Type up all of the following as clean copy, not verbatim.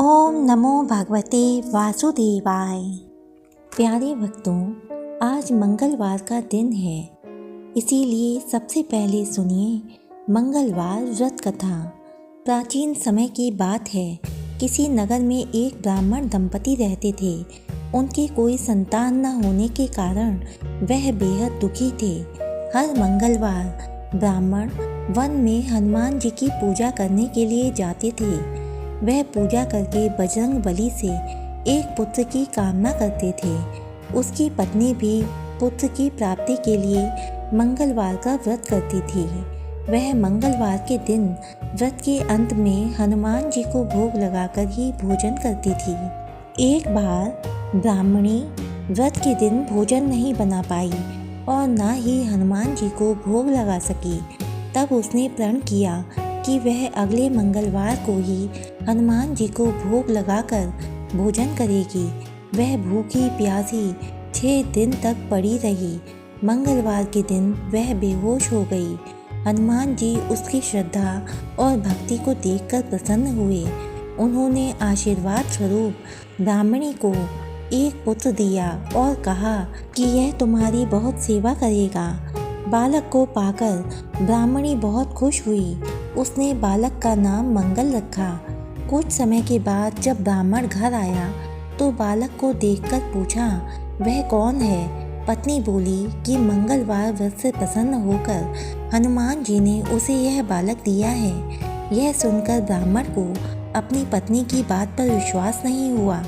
ओम नमो भगवते वासुदेवाय। प्यारे भक्तों, आज मंगलवार का दिन है, इसीलिए सबसे पहले सुनिए मंगलवार व्रत कथा। प्राचीन समय की बात है, किसी नगर में एक ब्राह्मण दंपति रहते थे। उनके कोई संतान न होने के कारण वह बेहद दुखी थे। हर मंगलवार ब्राह्मण वन में हनुमान जी की पूजा करने के लिए जाते थे। वह पूजा करके बजरंगबली से एक पुत्र की कामना करते थे। उसकी पत्नी भी पुत्र की प्राप्ति के लिए मंगलवार का व्रत करती थी। वह मंगलवार के दिन व्रत के अंत में हनुमान जी को भोग लगाकर ही भोजन करती थी। एक बार ब्राह्मणी व्रत के दिन भोजन नहीं बना पाई और न ही हनुमान जी को भोग लगा सकी। तब उसने प्रण किया कि वह अगले मंगलवार को ही हनुमान जी को भोग लगाकर भोजन करेगी। वह भूखी प्यासी 6 दिन तक पड़ी रही। मंगलवार के दिन वह बेहोश हो गई। हनुमान जी उसकी श्रद्धा और भक्ति को देखकर प्रसन्न हुए। उन्होंने आशीर्वाद स्वरूप ब्राह्मणी को एक पुत्र दिया और कहा कि यह तुम्हारी बहुत सेवा करेगा। बालक को पाकर ब्राह्मणी बहुत खुश हुई। उसने बालक का नाम मंगल रखा। कुछ समय के बाद जब ब्राह्मण घर आया तो बालक को देखकर पूछा, वह कौन है? पत्नी बोली कि मंगलवार व्रत से प्रसन्न होकर हनुमान जी ने उसे यह बालक दिया है। यह सुनकर ब्राह्मण को अपनी पत्नी की बात पर विश्वास नहीं हुआ।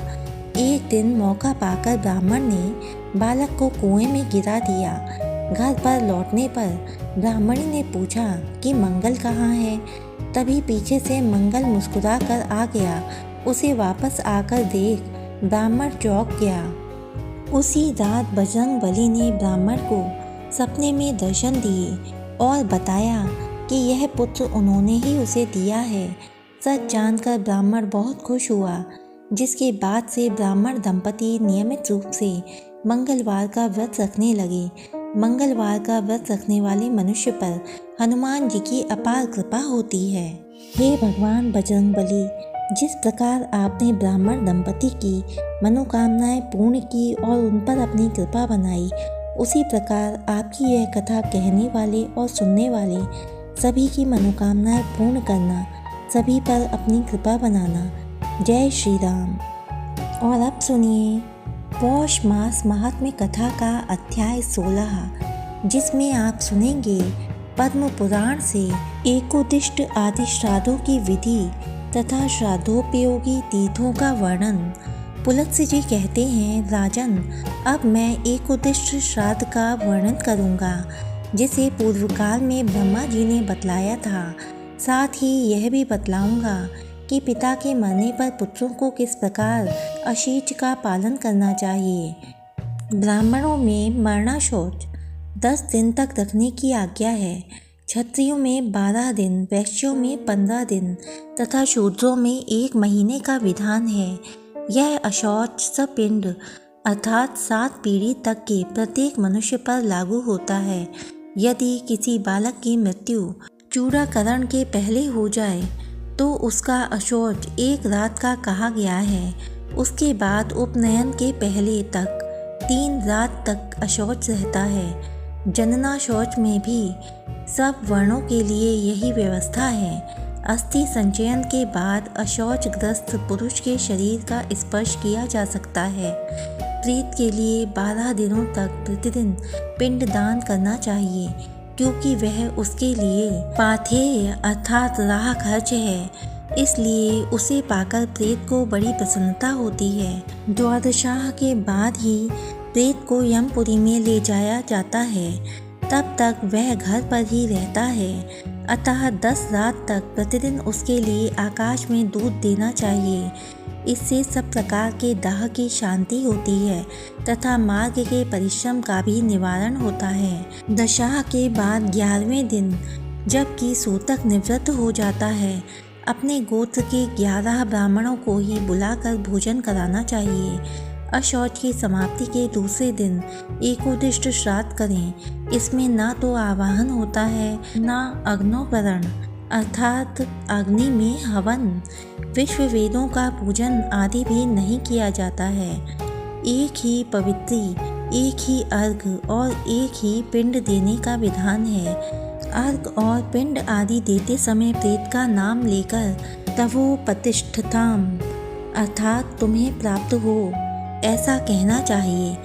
एक दिन मौका पाकर ब्राह्मण ने बालक को कुएं में गिरा दिया। घर पर लौटने पर ब्राह्मणी ने पूछा कि मंगल कहाँ है? तभी पीछे से मंगल मुस्कुरा कर आ गया। उसे वापस आकर देख ब्राह्मण चौंक गया। उसी रात बजरंगबली ने ब्राह्मण को सपने में दर्शन दिए और बताया कि यह पुत्र उन्होंने ही उसे दिया है। सच जानकर ब्राह्मण बहुत खुश हुआ, जिसके बाद से ब्राह्मण दंपति नियमित रूप से मंगलवार का व्रत रखने लगे। मंगलवार का व्रत रखने वाले मनुष्य पर हनुमान जी की अपार कृपा होती है। हे भगवान बजरंगबली, जिस प्रकार आपने ब्राह्मण दंपति की मनोकामनाएं पूर्ण की और उन पर अपनी कृपा बनाई, उसी प्रकार आपकी यह कथा कहने वाले और सुनने वाले सभी की मनोकामनाएं पूर्ण करना, सभी पर अपनी कृपा बनाना। जय श्री राम। और अब सुनिए पौष मास महात्म्य कथा का अध्याय 16, जिसमें आप सुनेंगे पद्म पुराण से एकोदिष्ट आदि श्राद्धों की विधि तथा श्राद्धोपयोगी तीर्थों का वर्णन। पुलत्स्य जी कहते हैं, राजन, अब मैं एकोदिष्ट श्राद्ध का वर्णन करूँगा, जिसे पूर्व काल में ब्रह्मा जी ने बतलाया था। साथ ही यह भी बतलाऊँगा कि पिता के मरने पर पुत्रों को किस प्रकार अशीच का पालन करना चाहिए। ब्राह्मणों में मरना शौच 10 दिन तक रखने की आज्ञा है। क्षत्रियों में 12 दिन, वैश्यों में 15 दिन तथा शूद्रों में 1 महीने का विधान है। यह अशौच सपिंड अर्थात 7 पीढ़ी तक के प्रत्येक मनुष्य पर लागू होता है। यदि किसी बालक की मृत्यु चूड़ाकरण के पहले हो जाए तो उसका अशौच 1 रात का कहा गया है। उसके बाद उपनयन के पहले तक 3 रात तक अशौच रहता है। जनना शौच में भी सब वर्णों के लिए यही व्यवस्था है। अस्थि संचयन के बाद अशौचग्रस्त पुरुष के शरीर का स्पर्श किया जा सकता है। प्रेत के लिए 12 दिनों तक प्रतिदिन पिंडदान करना चाहिए, क्योंकि वह उसके लिए पाथेय अर्थात राह खर्च है। इसलिए उसे पाकर प्रेत को बड़ी प्रसन्नता होती है। द्वादशाह के बाद ही प्रेत को यमपुरी में ले जाया जाता है। तब तक वह घर पर ही रहता है। अतः 10 रात तक प्रतिदिन उसके लिए आकाश में दूध देना चाहिए। इससे सब प्रकार के दाह की शांति होती है तथा मार्ग के परिश्रम का भी निवारण होता है। दशा के बाद 11वें दिन जबकि सूतक निवृत्त हो जाता है, अपने गोत्र के 11 ब्राह्मणों को ही बुलाकर भोजन कराना चाहिए। अशौच की समाप्ति के दूसरे दिन एकोदिष्ट श्राद्ध करें। इसमें ना तो आवाहन होता है, ना अग्नोपरण, अर्थात अग्नि में हवन, विश्व वेदों का पूजन आदि भी नहीं किया जाता है। एक ही पवित्री, एक ही अर्घ और एक ही पिंड देने का विधान है। अर्घ और पिंड आदि देते समय प्रेत का नाम लेकर तवो प्रतिष्ठताम अर्थात तुम्हें प्राप्त हो ऐसा कहना चाहिए।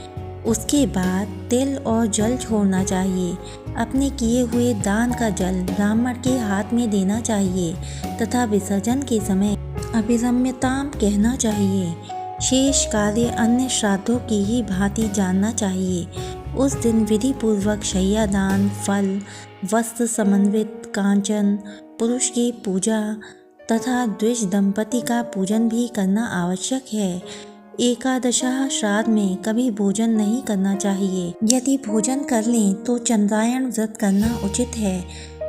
उसके बाद तिल और जल छोड़ना चाहिए। अपने किए हुए दान का जल ब्राह्मण के हाथ में देना चाहिए तथा विसर्जन के समय अभिरम्यताम कहना चाहिए। शेष कार्य अन्य श्राद्धों की ही भांति जानना चाहिए। उस दिन विधि पूर्वक शय्यादान, फल, वस्त्र समन्वित कांचन, पुरुष की पूजा तथा द्विज दंपति का पूजन भी करना आवश्यक है। एकादशः श्राद्ध में कभी भोजन नहीं करना चाहिए। यदि भोजन कर लें तो चंद्रायण व्रत करना उचित है।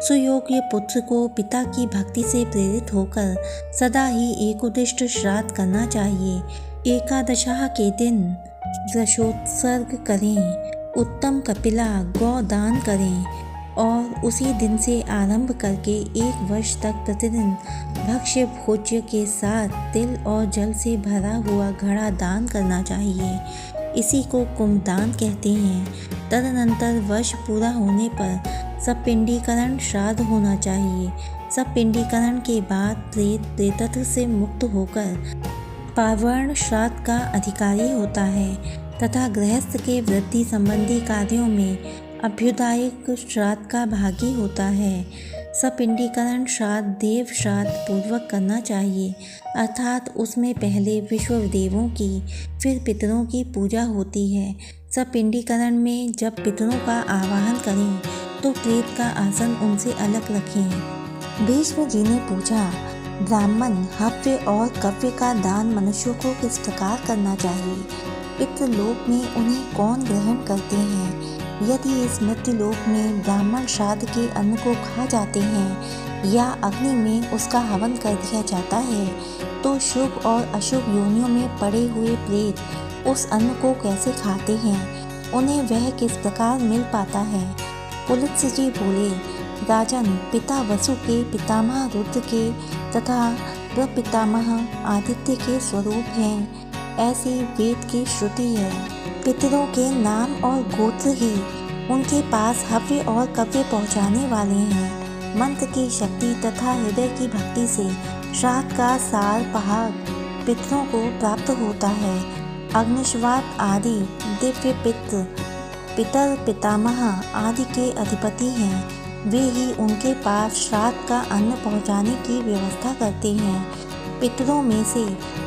सुयोग्य पुत्र को पिता की भक्ति से प्रेरित होकर सदा ही एकोदिष्ट श्राद्ध करना चाहिए। एकादशः के दिन वृषोत्सर्ग करें, उत्तम कपिला गौदान करें और उसी दिन से आरंभ करके 1 वर्ष तक प्रतिदिन भक्ष्य भोज्य के साथ तिल और जल से भरा हुआ घड़ा दान करना चाहिए। इसी को कुंभदान कहते हैं। तदनंतर वर्ष पूरा होने पर सपिंडीकरण श्राद्ध होना चाहिए। सपिंडीकरण के बाद प्रेत प्रेतत्व से मुक्त होकर पावर्ण श्राद्ध का अधिकारी होता है तथा गृहस्थ के वृद्धि संबंधी कार्यों में अभ्युदायिक श्राद्ध का भागी होता है। सपिंडीकरण श्राद्ध देव श्राद्ध पूर्वक करना चाहिए, अर्थात उसमें पहले विश्व देवों की फिर पितरों की पूजा होती है। सपिंडीकरण में जब पितरों का आवाहन करें तो प्रेत का आसन उनसे अलग रखें। भीष्म जी ने पूछा, ब्राह्मण हव्य और कव्य का दान मनुष्यों को किस प्रकार करना चाहिए? पितृलोक में उन्हें कौन ग्रहण करते हैं? यदि इस मृत्युलोक में ब्राह्मण श्राद्ध के अन्न को खा जाते हैं या अग्नि में उसका हवन कर दिया जाता है तो शुभ और अशुभ योनियों में पड़े हुए प्रेत उस अन्न को कैसे खाते हैं? उन्हें वह किस प्रकार मिल पाता है? पुलत्स्य जी बोले, राजन, पिता वसु के पितामह रुद्र के तथा प्रपितामह आदित्य के स्वरूप हैं, ऐसी वेद की श्रुति है। पितरों के नाम और गोत्र ही उनके पास हव्य और कव्य पहुँचाने वाले हैं। मंत्र की शक्ति तथा हृदय की भक्ति से श्राद्ध का सार पहाड़ पितरों को प्राप्त होता है। अग्निश्वात आदि दिव्य पितर पितामह आदि के अधिपति हैं। वे ही उनके पास श्राद्ध का अन्न पहुँचाने की व्यवस्था करते हैं। पितरों में से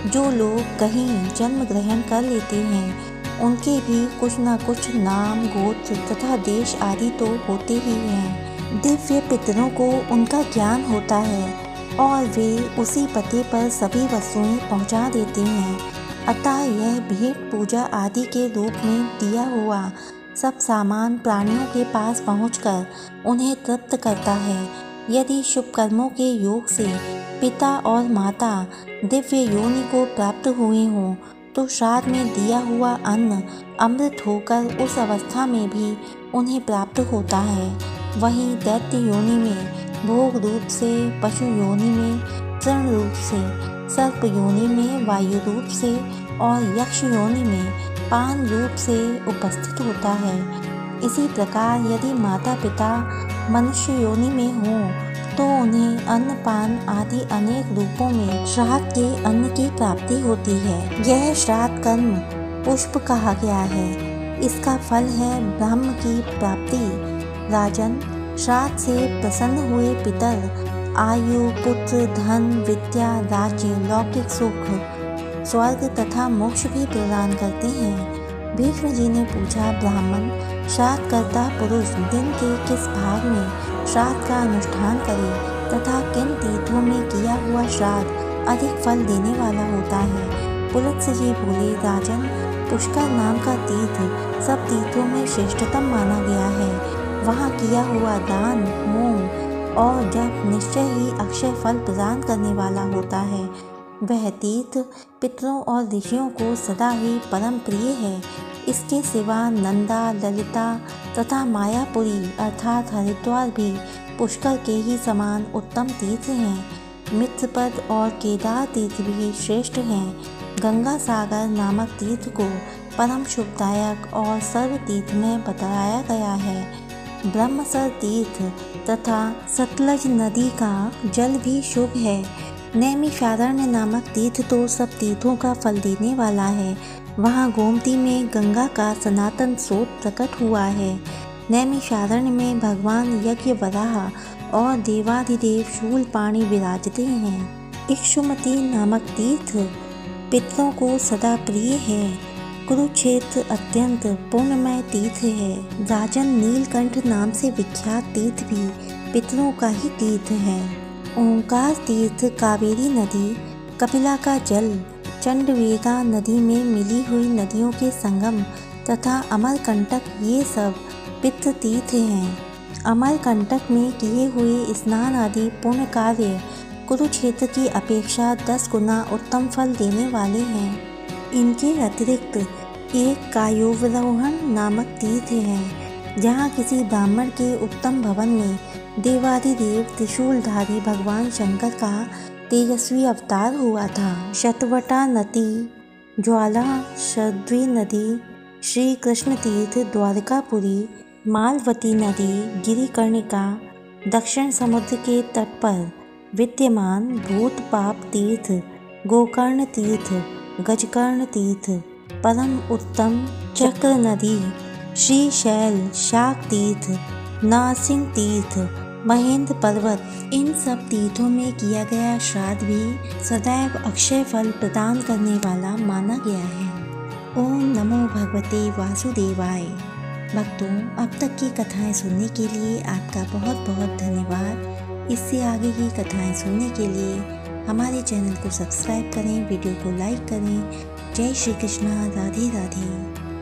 जो लोग कहीं जन्म ग्रहण कर लेते हैं उनके भी कुछ न कुछ नाम, गोत्र तथा देश आदि तो होते ही हैं। दिव्य पितरों को उनका ज्ञान होता है और वे उसी पते पर सभी वस्तुएं पहुंचा देते हैं। अतः यह भेंट पूजा आदि के रूप में दिया हुआ सब सामान प्राणियों के पास पहुंचकर उन्हें तृप्त करता है। यदि शुभ कर्मों के योग से पिता और माता दिव्य योनि को प्राप्त हुए हों तो श्राद्ध में दिया हुआ अन्न अमृत होकर उस अवस्था में भी उन्हें प्राप्त होता है। वहीं दैत्य योनि में भोग रूप से, पशु योनि में तृण रूप से, सर्प योनि में वायु रूप से और यक्ष योनि में पान रूप से उपस्थित होता है। इसी प्रकार यदि माता पिता मनुष्य योनि में हों तो उन्हें अन्न पान आदि अनेक रूपों में श्राद्ध के अन्न की प्राप्ति होती है। यह श्राद्ध कर्म पुष्प कहा गया है। इसका फल है ब्रह्म की प्राप्ति। राजन, श्राद्ध से प्रसन्न हुए पितर आयु, पुत्र, धन, विद्या, राज्य, लौकिक सुख, स्वर्ग तथा मोक्ष भी प्रदान करते हैं। भीष्म जी ने पूछा, ब्राह्मण, श्राद्ध करता पुरुष दिन के किस भाग में श्राद्ध का अनुष्ठान करे तथा किन तीर्थों में किया हुआ श्राद्ध अधिक फल देने वाला होता है? पुलत्स्य जी बोले, राजन, पुष्कर नाम का तीर्थ सब तीर्थों में श्रेष्ठतम माना गया है। वहाँ किया हुआ दान, होम और जप निश्चय ही अक्षय फल प्रदान करने वाला होता है। वह तीर्थ पितरों और ऋषियों को सदा ही परम प्रिय है। इसके सिवा नंदा, ललिता तथा मायापुरी अर्थात हरिद्वार भी पुष्कर के ही समान उत्तम तीर्थ हैं। मित्रपद और केदार तीर्थ भी श्रेष्ठ हैं। गंगा सागर नामक तीर्थ को परम शुभदायक और सर्व तीर्थ में बताया गया है। ब्रह्मसर तीर्थ तथा सतलज नदी का जल भी शुभ है। नैमिषारण्य नामक तीर्थ तो सब तीर्थों का फल देने वाला है। वहाँ गोमती में गंगा का सनातन स्रोत प्रकट हुआ है। नैमिषारण्य में भगवान यज्ञ वराह और देवाधिदेव शूलपाणि विराजते हैं। इक्षुमती नामक तीर्थ पितरों को सदा प्रिय है। कुरुक्षेत्र अत्यंत पुण्यमय तीर्थ है। राजन नीलकंठ नाम से विख्यात तीर्थ भी पितरों का ही तीर्थ है। ओंकार तीर्थ कावेरी नदी, कपिला का जल, चंडवेगा नदी में मिली हुई नदियों के संगम तथा अमरकंटक, ये सब पितृ तीर्थ हैं। अमरकंटक में किए हुए स्नान आदि पुण्य कार्य कुरुक्षेत्र की अपेक्षा 10 गुना उत्तम फल देने वाले हैं। इनके अतिरिक्त एक कायोवरोहण नामक तीर्थ है, जहाँ किसी ब्राह्मण के उत्तम भवन में देवाधिदेव त्रिशूलधारी भगवान शंकर का तेजस्वी अवतार हुआ था। शतवटा नदी, ज्वाला शद्वी नदी, श्री कृष्ण तीर्थ द्वारकापुरी, मालवती नदी, गिरिकर्णिका, दक्षिण समुद्र के तट पर विद्यमान भूतपाप तीर्थ, गोकर्ण तीर्थ, गजकर्ण तीर्थ, परम उत्तम चक्र नदी, श्रीशैल, शाक तीर्थ, नारसिंह तीर्थ, महेंद्र पर्वत, इन सब तीर्थों में किया गया श्राद्ध भी सदैव अक्षय फल प्रदान करने वाला माना गया है। ओम नमो भगवते वासुदेवाय। भक्तों, अब तक की कथाएं सुनने के लिए आपका बहुत बहुत धन्यवाद। इससे आगे की कथाएं सुनने के लिए हमारे चैनल को सब्सक्राइब करें, वीडियो को लाइक करें। जय श्री कृष्णा, राधे राधे।